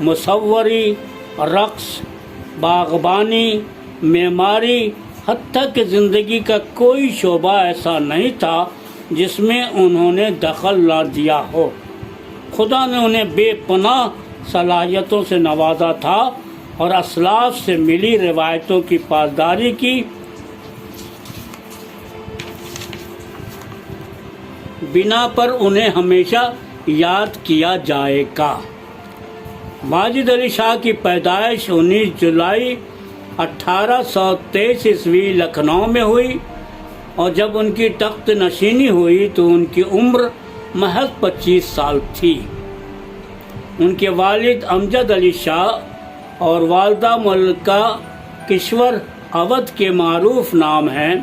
مصوری، رقص، باغبانی، معماری، حتیٰ کہ زندگی کا کوئی شعبہ ایسا نہیں تھا جس میں انہوں نے دخل نہ دیا ہو۔ خدا نے انہیں بے پناہ صلاحیتوں سے نوازا تھا اور اسلاف سے ملی روایتوں کی پاسداری کی بنا پر انہیں ہمیشہ یاد کیا جائے گا۔ ماجد علی شاہ کی پیدائش 19 جولائی 1823 عیسوی لکھنؤ میں ہوئی، اور جب ان کی تخت نشینی ہوئی تو ان کی عمر محض 25 سال تھی۔ ان کے والد امجد علی شاہ اور والدہ ملکہ کشور اودھ کے معروف نام ہیں۔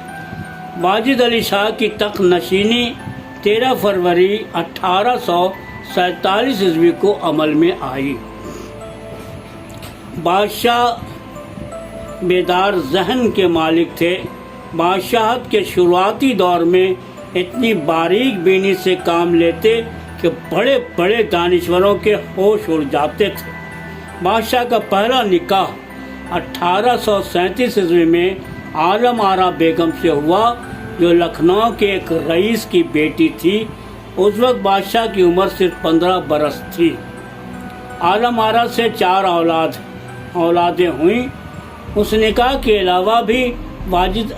ماجد علی شاہ کی تخت نشینی 13 فروری 1847 عیسوی کو عمل میں آئی۔ بادشاہ بیدار ذہن کے مالک تھے۔ بادشاہت کے شروعاتی دور میں اتنی باریک بینی سے کام لیتے کہ بڑے بڑے دانشوروں کے ہوش اڑ جاتے تھے۔ بادشاہ کا پہلا نکاح 1837 عیسوی میں عالم آرا بیگم سے ہوا، جو لکھنؤ کے ایک رئیس کی بیٹی تھی۔ اس وقت بادشاہ کی عمر صرف 15 برس تھی۔ عالم آرا سے 4 اولادیں ہوئیں۔ اس نکاح کے علاوہ بھی واجد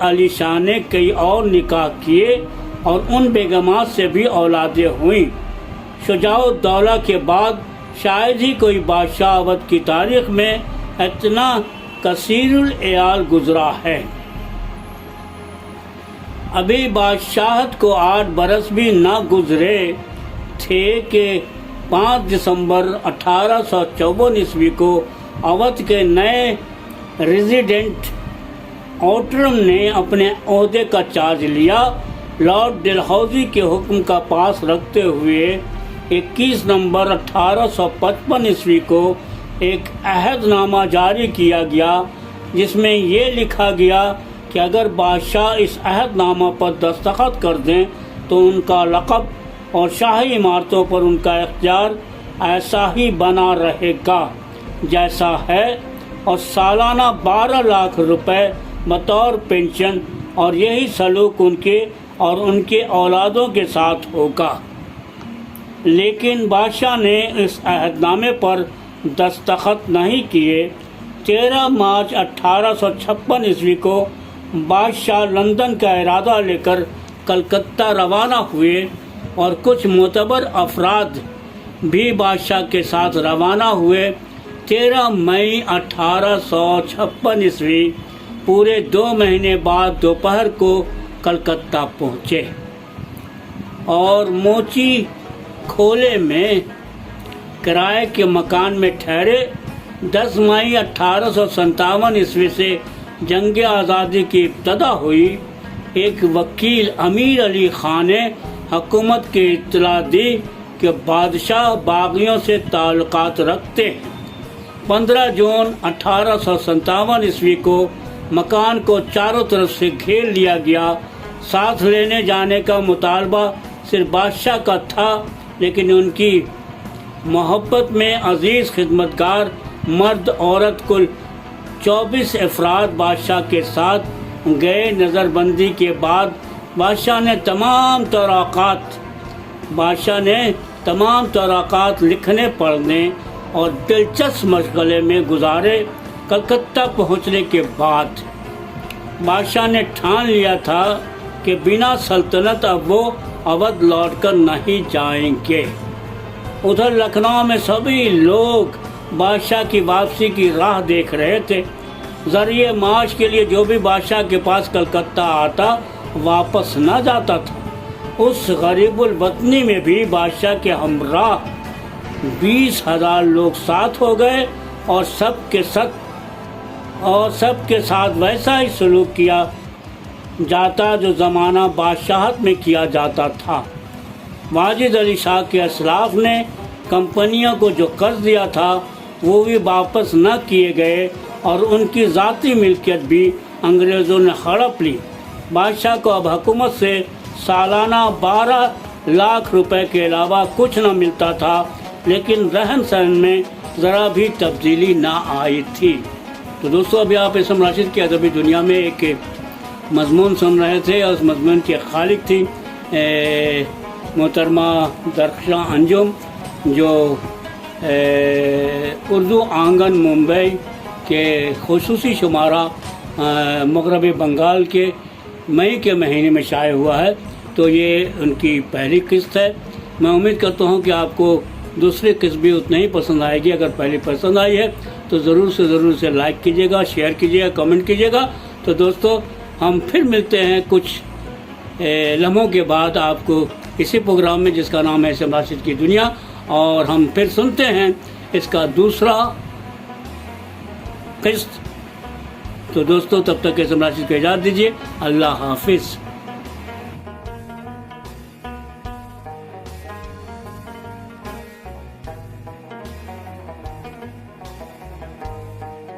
علی شاہ نے کئی اور نکاح کیے اور ان بیگمات سے بھی اولادیں ہوئیں۔ شجاع الدولہ کے بعد شاید ہی کوئی بادشاہ اودھ کی تاریخ میں اتنا کثیر العیال گزرا ہے۔ ابھی بادشاہت کو 8 برس بھی نہ گزرے تھے کہ 5 دسمبر 1854 عیسوی کو اودھ کے نئے ریزیڈنٹ آؤٹرم نے اپنے عہدے کا چارج لیا۔ لارڈ ڈلہوزی کے حکم کا پاس رکھتے ہوئے 21 نومبر 1855 عیسوی کو ایک عہد نامہ جاری کیا گیا، جس میں یہ لکھا گیا کہ اگر بادشاہ اس عہد نامہ پر دستخط کر دیں تو ان کا لقب اور شاہی عمارتوں پر ان کا اختیار ایسا ہی بنا رہے گا جیسا ہے، اور سالانہ 12 لاکھ روپے بطور پینشن، اور یہی سلوک ان کے اور ان کے اولادوں کے ساتھ ہوگا۔ لیکن بادشاہ نے اس عہد نامے پر دستخط نہیں کیے۔ 13 مارچ 1856 عیسوی کو بادشاہ لندن کا ارادہ لے کر کلکتہ روانہ ہوئے، اور کچھ معتبر افراد بھی بادشاہ کے ساتھ روانہ ہوئے۔ 13 مئی 1856 عیسوی پورے 2 مہینے بعد دوپہر کو کلکتہ پہنچے اور موچی کھولے میں کرائے کے مکان میں ٹھہرے۔ 10 مئی 1857 عیسوی سے جنگ آزادی کی ابتدا ہوئی۔ ایک وکیل امیر علی خان نے حکومت کی اطلاع دی کہ بادشاہ باغیوں سے تعلقات رکھتے ہیں۔ 15 جون 1857 عیسوی کو مکان کو چاروں طرف سے گھیر لیا گیا۔ ساتھ لینے جانے کا مطالبہ صرف بادشاہ کا تھا، لیکن ان کی محبت میں عزیز خدمتگار مرد عورت کل 24 افراد بادشاہ کے ساتھ گئے۔ نظر بندی کے بعد بادشاہ نے تمام توراقات لکھنے پڑھنے اور دلچسپ مشغلے میں گزارے۔ کلکتہ پہنچنے کے بعد بادشاہ نے ٹھان لیا تھا کہ بنا سلطنت اب وہ اودھ لوٹ کر نہیں جائیں گے۔ ادھر لکھنؤ میں سبھی لوگ بادشاہ کی واپسی کی راہ دیکھ رہے تھے۔ ذریعہ معاش کے لیے جو بھی بادشاہ کے پاس کلکتہ آتا واپس نہ جاتا تھا۔ اس غریب الوطنی میں بھی بادشاہ کے ہمراہ 20,000 لوگ ساتھ ہو گئے، اور سب کے ساتھ ویسا ہی سلوک کیا جاتا جو زمانہ بادشاہت میں کیا جاتا تھا۔ واجد علی شاہ کے اسلاف نے کمپنیوں کو جو قرض دیا تھا وہ بھی واپس نہ کیے گئے، اور ان کی ذاتی ملکیت بھی انگریزوں نے ہڑپ لی۔ بادشاہ کو اب حکومت سے سالانہ 12 لاکھ روپے کے علاوہ کچھ نہ ملتا تھا، لیکن رہن سہن میں ذرا بھی تبدیلی نہ آئی تھی۔ تو دوستو ابھی آپ اسم راشد کی ادبی دنیا میں ایک مضمون سن رہے تھے، اور اس مضمون کے خالق تھی محترمہ درخشاں انجم، جو اردو آنگن ممبئی کے خصوصی شمارہ مغربی بنگال کے مئی کے مہینے میں شائع ہوا ہے۔ تو یہ ان کی پہلی قسط ہے۔ میں امید کرتا ہوں کہ آپ کو دوسری قسط بھی اتنا ہی پسند آئے گی۔ اگر پہلی پسند آئی ہے تو ضرور سے لائک کیجیے گا، شیئر کیجیے گا، کمنٹ کیجیے گا۔ تو دوستو ہم پھر ملتے ہیں کچھ لمحوں کے بعد آپ کو اسی پروگرام میں جس کا نام ہے اسم راشد کی دنیا، اور ہم پھر سنتے ہیں اس کا دوسرا قسط۔ تو دوستو تب تک اسم راشد کو اجازت دیجیے۔ اللہ حافظ۔